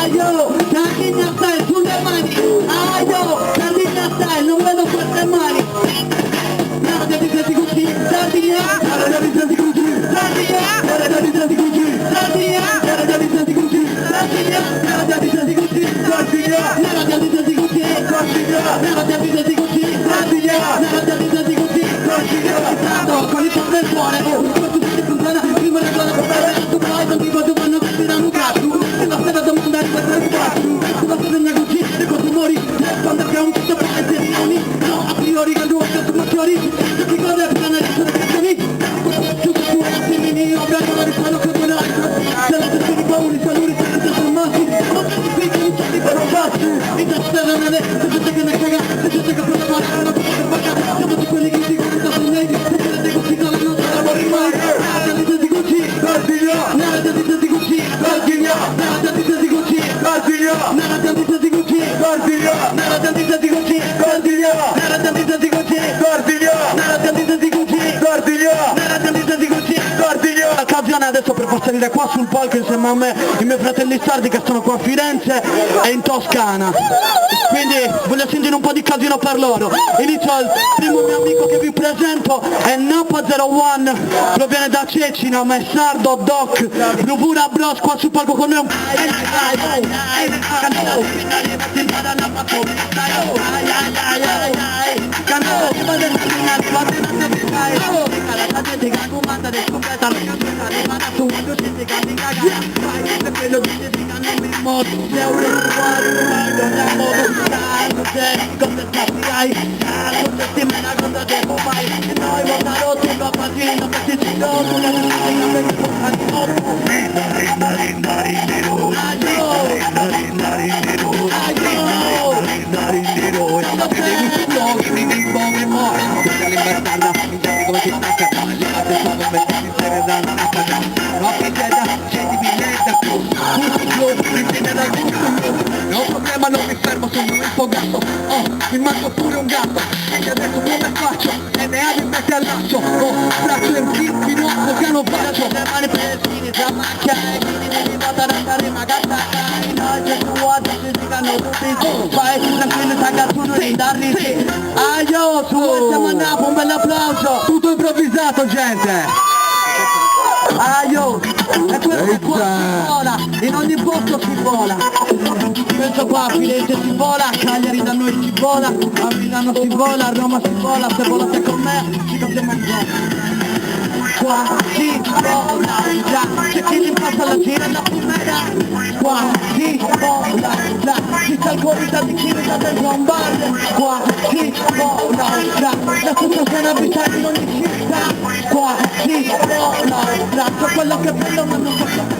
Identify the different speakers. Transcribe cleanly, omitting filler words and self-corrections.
Speaker 1: Aio, Sardegna style, sulle mani. Aio, Sardegna style, non vedo queste mani. Nada di senti così, Sardegna. Nada di senti così, Sardegna. Nada di senti così, Sardegna. Nada di senti così, Sardegna. Nada di senti così, Sardegna. Nada di senti così, Sardegna. Nada di senti così, Sardegna. Nada di senti così, Sardegna. Con il padre suone, questo si funziona, prima le donne per bere, tu poi non ti voglio vanno che ti danno un cazzo. Se la sera domanda è questa risposta, se la sera così, e quando muori, quando che un tutto per le riunioni, no, a priori che tu hai detto fiori, se ti gode a piano di essere canzoni, tu che tu hai attimini, io vedo la risposta che tu hai, se la sera di pauri, saluri, se ti sei fermati, ma se ti picchi, non ti per un cazzo, in te sera nelle, se ti sei che ne caga, se ti sei che per la mano, non ti puoi fare, siamo di quelli che ti guardano su me, se te ne così, non te la vuoi mai, nada di senti così, Sardegna, nada di senti così, Sardegna, nada di senti così, Sardegna, nada di senti così, Sardegna, nada di senti così, Sardegna, nada di senti così, Sardegna, nada di senti così, Sardegna, nada di senti così, Sardegna. L'occasione adesso per far salire qua sul palco insieme a me i miei fratelli sardi che sono qua a Firenze e in Toscana, quindi voglio sentire un po' di casino per loro. Inizio il primo mio amico che vi presento, è Napa 01, proviene da Cecina, ma è sardo, Doc, Bravura Bros qua sul palco con noi. No problema, non mi fermo, sono infogato, mi manco pure un gatto, e adesso come faccio? E ne avevi metti al laccio, braccio in più, fino a che non faccio. Le mani per fini, già macchia, e quindi devi votare a fare ma gatta, no, c'è tu vuoto, ci dicono tutti, vai, tranquillo, saga tu non darli, sì. Aio, su, siamo a Napoli, un bel applauso, tutto improvvisato, gente. Aio, e questo qua si vola, in ogni posto si vola. Penso qua a Firenze si vola, a Cagliari da noi si vola, a Milano si vola, a Roma si vola, se volate con me ci facciamo un po'. Qua si vola, già, c'è chi gli passa la gira la fumera. Qua si vola, già, ci sta il cuore da bicchiere da del bombarde. Qua si vola, già, la tutta scena abitata in ogni città. Qua si vola, già, so quello che è bello ma non so